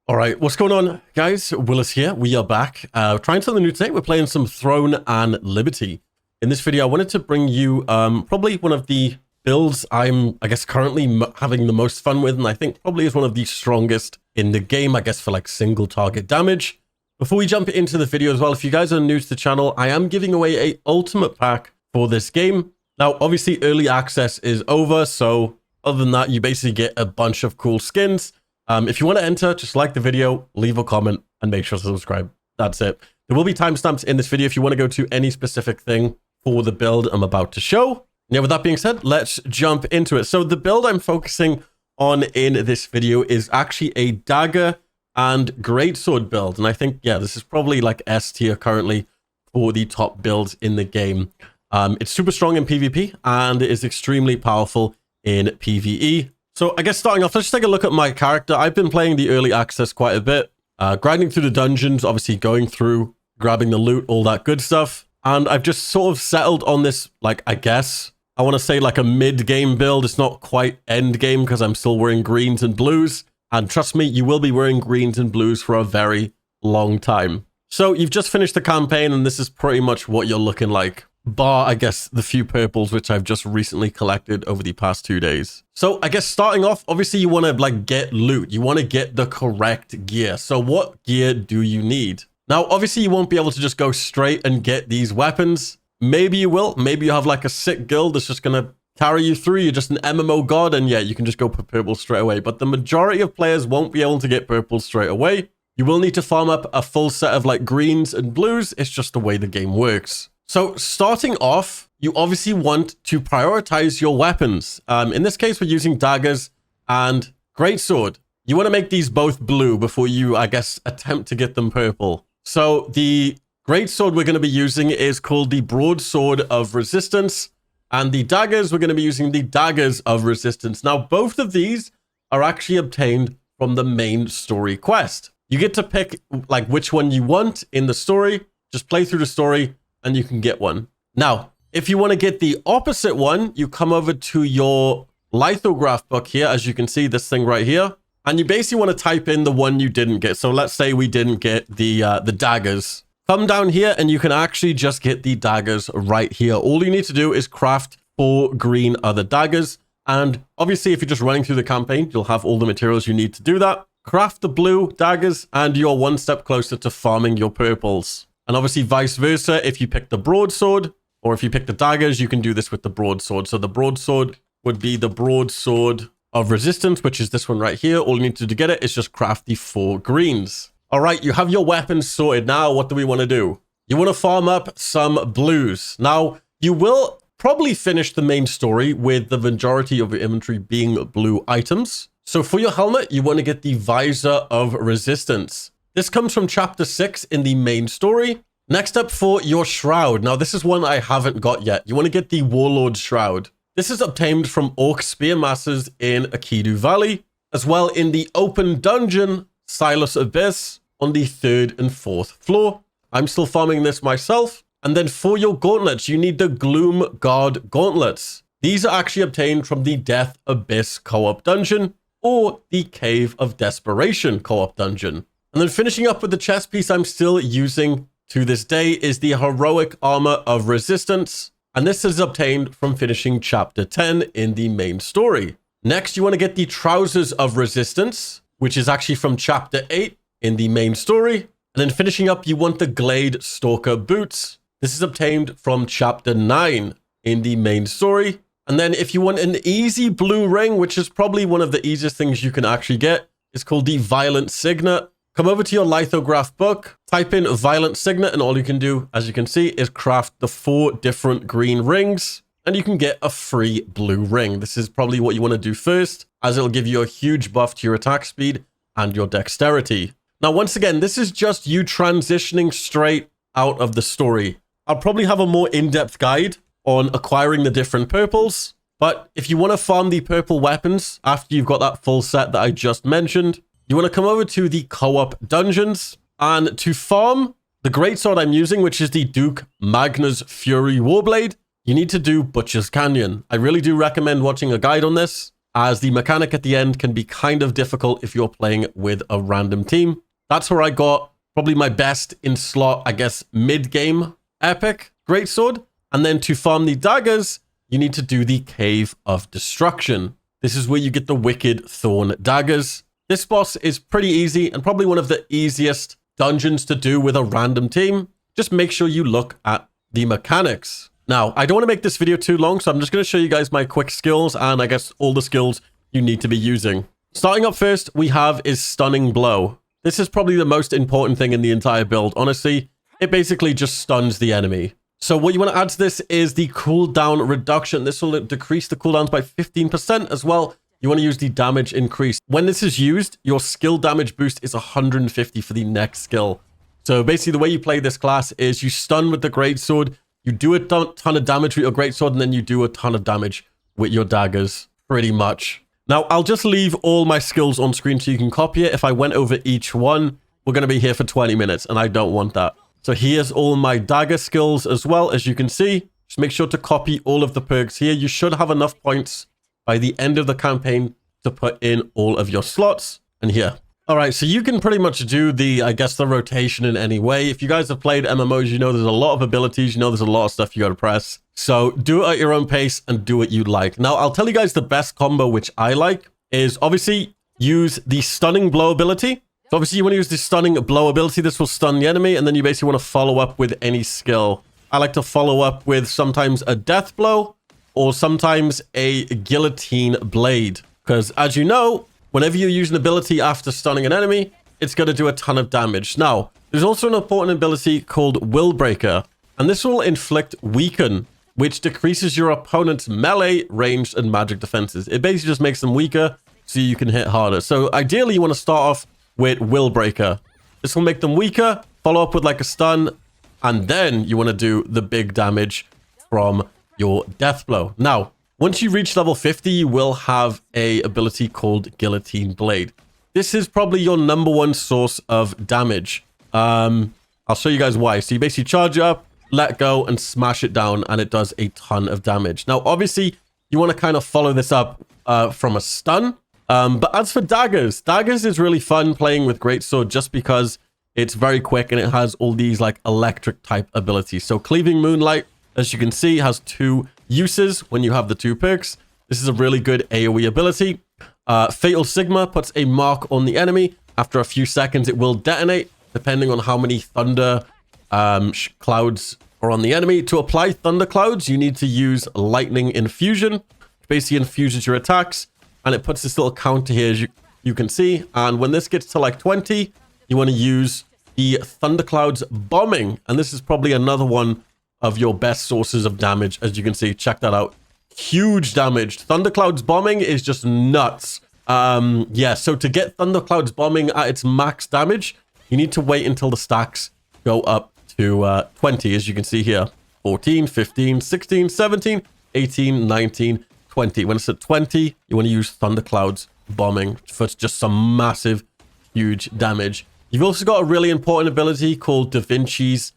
All right, what's going on, guys? Willis here. We are back. Trying something new today. We're playing some Throne and Liberty. In this video, I wanted to bring you probably one of the builds I'm, currently having the most fun with, and I think probably is one of the strongest in the game, for like single target damage. Before we jump into the video as well, if you guys are new to the channel, I am giving away a ultimate pack for this game. Now, obviously, early access is over, so other than that, you basically get a bunch of cool skins. If you want to enter, just like the video, leave a comment, and make sure to subscribe. That's it. There will be timestamps in this video if you want to go to any specific thing for the build I'm about to show. Yeah, with that being said, let's jump into it. So the build I'm focusing on in this video is actually a Dagger and Greatsword build. And I think, yeah, this is probably like S tier currently for the top builds in the game. It's super strong in PvP and it is extremely powerful in PvE. So I guess starting off, let's just take a look at my character. I've been playing the early access quite a bit, grinding through the dungeons, obviously going through, grabbing the loot, all that good stuff. And I've just sort of settled on this, I want to say like a mid-game build. It's not quite end game because I'm still wearing greens and blues. And trust me, you will be wearing greens and blues for a very long time. So you've just finished the campaign and this is pretty much what you're looking like. Bar, I guess, the few purples which I've just recently collected over the past 2 days. So I guess starting off, obviously you want to get loot. You want to get the correct gear. So what gear do you need? Now, obviously you won't be able to just go straight and get these weapons. Maybe you will. Maybe you have like a sick guild that's just going to carry you through. You're just an MMO god and yeah, you can just go for purple straight away. But the majority of players won't be able to get purple straight away. You will need to farm up a full set of greens and blues. It's just the way the game works. So starting off, you obviously want to prioritize your weapons. In this case, we're using daggers and greatsword. You want to make these both blue before you, attempt to get them purple. So the greatsword we're going to be using is called the Broadsword of Resistance. And the daggers, we're going to be using the Daggers of Resistance. Now, both of these are actually obtained from the main story quest. You get to pick which one you want in the story. Just play through the story and you can get one. Now, if you want to get the opposite one, you come over to your lithograph book here, as you can see, this thing right here. And you basically want to type in the one you didn't get. So let's say we didn't get the daggers. Come down here and you can actually just get the daggers right here. All you need to do is craft 4 green other daggers. And obviously, if you're just running through the campaign, you'll have all the materials you need to do that. Craft the blue daggers and you're one step closer to farming your purples. And obviously vice versa, if you pick the broadsword or if you pick the daggers, you can do this with the broadsword. So the broadsword would be the Broadsword of Resistance, which is this one right here. All you need to do to get it is just craft the 4 greens. All right, you have your weapons sorted. Now, what do we want to do? You want to farm up some blues. Now, you will probably finish the main story with the majority of your inventory being blue items. So for your helmet, you want to get the Visor of Resistance. This comes from chapter 6 in the main story. Next up for your shroud. Now, this is one I haven't got yet. You want to get the Warlord's Shroud. This is obtained from Orc Spearmasters in Akidu Valley, as well in the open dungeon, Silas Abyss, on the 3rd and 4th floor. I'm still farming this myself. And then for your gauntlets, you need the Gloom Guard Gauntlets. These are actually obtained from the Death Abyss co-op dungeon or the Cave of Desperation co-op dungeon. And then finishing up with the chest piece I'm still using to this day is the Heroic Armor of Resistance. And this is obtained from finishing chapter 10 in the main story. Next, you want to get the Trousers of Resistance, which is actually from chapter 8 in the main story. And then finishing up, you want the Glade Stalker Boots. This is obtained from chapter 9 in the main story. And then if you want an easy blue ring, which is probably one of the easiest things you can actually get, it's called the Violent Signet. Come over to your lithograph book, type in Violent Signet, and all you can do, as you can see, is craft the 4 different green rings, and you can get a free blue ring. This is probably what you want to do first, as it'll give you a huge buff to your attack speed and your dexterity. Now, once again, this is just you transitioning straight out of the story. I'll probably have a more in-depth guide on acquiring the different purples, but if you want to farm the purple weapons after you've got that full set that I just mentioned, you want to come over to the co-op dungeons, and to farm the greatsword I'm using, which is the Duke Magnus Fury Warblade, you need to do Butcher's Canyon. I really do recommend watching a guide on this. as the mechanic at the end can be kind of difficult if you're playing with a random team. That's where I got probably my best in slot, I guess, mid-game epic greatsword. And then to farm the daggers, you need to do the Cave of Destruction. This is where you get the Wicked Thorn daggers. This boss is pretty easy and probably one of the easiest dungeons to do with a random team. Just make sure you look at the mechanics. Now, I don't want to make this video too long, so I'm just going to show you guys my quick skills and I guess all the skills you need to be using. Starting up first, we have is Stunning Blow. This is probably the most important thing in the entire build. Honestly, it basically just stuns the enemy. So what you want to add to this is the cooldown reduction. This will decrease the cooldowns by 15% as well. You want to use the damage increase. When this is used, your skill damage boost is 150 for the next skill. So basically the way you play this class is you stun with the greatsword, you do a ton of damage with your greatsword, and then you do a ton of damage with your daggers, pretty much. Now, I'll just leave all my skills on screen so you can copy it. If I went over each one, we're going to be here for 20 minutes, and I don't want that. So here's all my dagger skills as well, as you can see. Just make sure to copy all of the perks here. You should have enough points by the end of the campaign to put in all of your slots. And here. All right, so you can pretty much do the, I guess, the rotation in any way. If you guys have played MMOs, you know there's a lot of abilities. You know there's a lot of stuff you got to press. So do it at your own pace and do what you like. Now, I'll tell you guys the best combo, which I like, is obviously use the Stunning Blow ability. So obviously you want to use the Stunning Blow ability. This will stun the enemy, and then you basically want to follow up with any skill. I like to follow up with sometimes a Death Blow or sometimes a Guillotine Blade. Because as you know, whenever you use an ability after stunning an enemy, it's going to do a ton of damage. Now, there's also an important ability called Will Breaker, and this will inflict Weaken, which decreases your opponent's melee, ranged, and magic defenses. It basically just makes them weaker so you can hit harder. So ideally, you want to start off with Will Breaker. This will make them weaker, follow up with like a stun, and then you want to do the big damage from your Death Blow. Now, once you reach level 50, you will have a ability called Guillotine Blade. This is probably your #1 source of damage. I'll show you guys why. So you basically charge it up, let go, and smash it down, and it does a ton of damage. Now, obviously, you want to kind of follow this up from a stun. But as for daggers, daggers is really fun playing with greatsword just because it's very quick and it has all these like electric type abilities. So Cleaving Moonlight, as you can see, has 2 uses when you have the 2 perks. This is a really good AoE ability. Fatal Sigma puts a mark on the enemy. After a few seconds, it will detonate, depending on how many thunder clouds are on the enemy. To apply thunder clouds, you need to use Lightning Infusion, which basically infuses your attacks, and it puts this little counter here, as you can see. And when this gets to like 20, you want to use the Thunderclouds Bombing, and this is probably another one of your best sources of damage. As you can see, check that out. Huge damage. Thunderclouds Bombing is just nuts. Yeah, so to get Thunderclouds Bombing at its max damage, you need to wait until the stacks go up to 20, as you can see here. 14, 15, 16, 17, 18, 19, 20. When it's at 20, you want to use Thunderclouds Bombing for just some massive, huge damage. You've also got a really important ability called Da Vinci's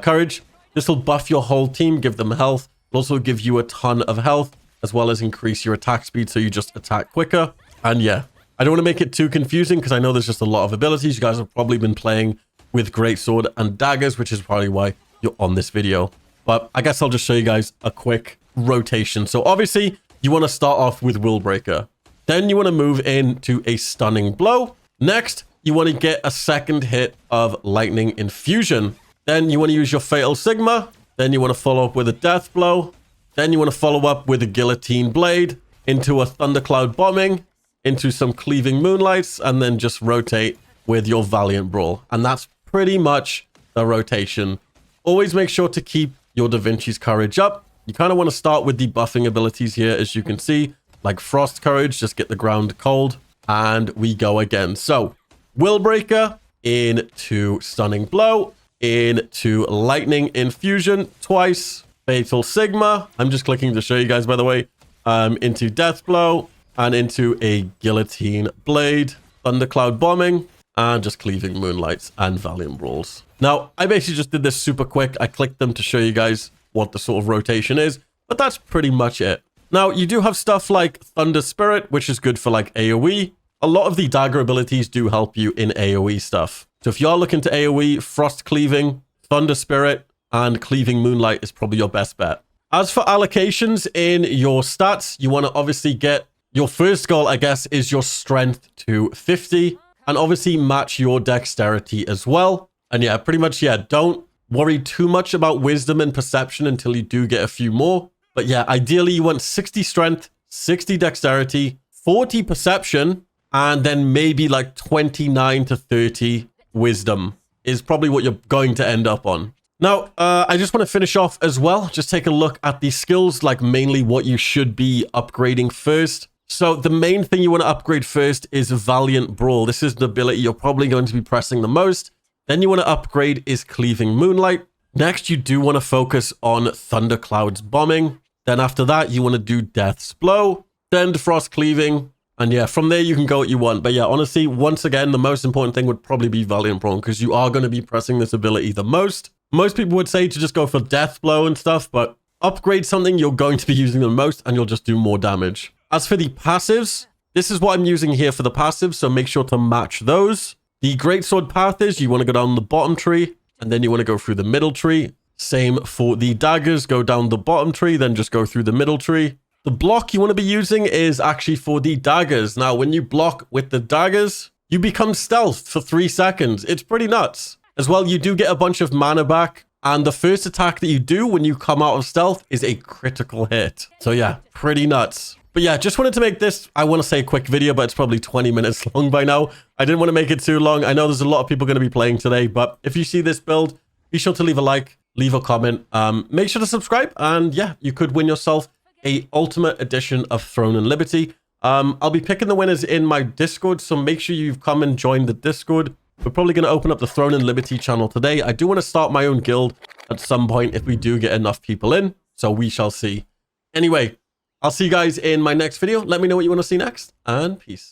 Courage. This will buff your whole team, give them health. It'll also give you a ton of health, as well as increase your attack speed so you just attack quicker. And yeah, I don't want to make it too confusing because I know there's just a lot of abilities. You guys have probably been playing with greatsword and daggers, which is probably why you're on this video. But I guess I'll just show you guys a quick rotation. So obviously, you want to start off with Will Breaker. Then you want to move into a Stunning Blow. Next, you want to get a second hit of Lightning Infusion. Then you want to use your Fatal Sigma. Then you want to follow up with a Death Blow. Then you want to follow up with a Guillotine Blade into a Thundercloud Bombing, into some Cleaving Moonlights, and then just rotate with your Valiant Brawl. And that's pretty much the rotation. Always make sure to keep your Da Vinci's Courage up. You kind of want to start with the buffing abilities here, as you can see, like Frost Courage, just get the ground cold, and we go again. So, Will Breaker into Stunning Blow, into Lightning Infusion twice, Fatal Sigma, I'm just clicking to show you guys, by the way, into Death Blow, and into a Guillotine Blade, Thundercloud Bombing, and just Cleaving Moonlights and Valiant Brawls. Now, I basically just did this super quick. I clicked them to show you guys what the sort of rotation is, but that's pretty much it. Now, you do have stuff like Thunder Spirit, which is good for like AoE. A lot of the dagger abilities do help you in AoE stuff. So if you're looking to AoE, Frost Cleaving, Thunder Spirit, and Cleaving Moonlight is probably your best bet. As for allocations in your stats, you want to obviously get your first goal, I guess, is your strength to 50 and obviously match your dexterity as well. And yeah, pretty much, yeah, don't worry too much about wisdom and perception until you do get a few more. But yeah, ideally you want 60 strength, 60 dexterity, 40 perception, and then maybe like 29 to 30 wisdom is probably what you're going to end up on. Now, I just want to finish off as well. Just take a look at the skills, like mainly what you should be upgrading first. So the main thing you want to upgrade first is Valiant Brawl. This is the ability you're probably going to be pressing the most. Then you want to upgrade is Cleaving Moonlight. Next, you do want to focus on Thundercloud's Bombing. Then after that, you want to do Death's Blow, then Frost Cleaving. And yeah, from there you can go what you want. But yeah, honestly, once again, the most important thing would probably be Valiant Brawl because you are going to be pressing this ability the most. Most people would say to just go for Death Blow and stuff, but upgrade something you're going to be using the most and you'll just do more damage. As for the passives, this is what I'm using here for the passives, so make sure to match those. The Greatsword path is you want to go down the bottom tree, and then you want to go through the middle tree. Same for the daggers, go down the bottom tree, then just go through the middle tree. The block you want to be using is actually for the daggers. Now, when you block with the daggers, you become stealth for 3 seconds. It's pretty nuts. As well, you do get a bunch of mana back, and the first attack that you do when you come out of stealth is a critical hit. So yeah, pretty nuts. But yeah, just wanted to make this, I want to say a quick video, but it's probably 20 minutes long by now. I didn't want to make it too long. I know there's a lot of people going to be playing today, but if you see this build, be sure to leave a like, leave a comment, make sure to subscribe, and yeah, you could win yourself a Ultimate Edition of Throne and Liberty. I'll be picking the winners in my Discord, so make sure you've come and joined the Discord. We're probably going to open up the Throne and Liberty channel today. I do want to start my own guild at some point if we do get enough people in, so we shall see. Anyway, I'll see you guys in my next video. Let me know what you want to see next, and peace.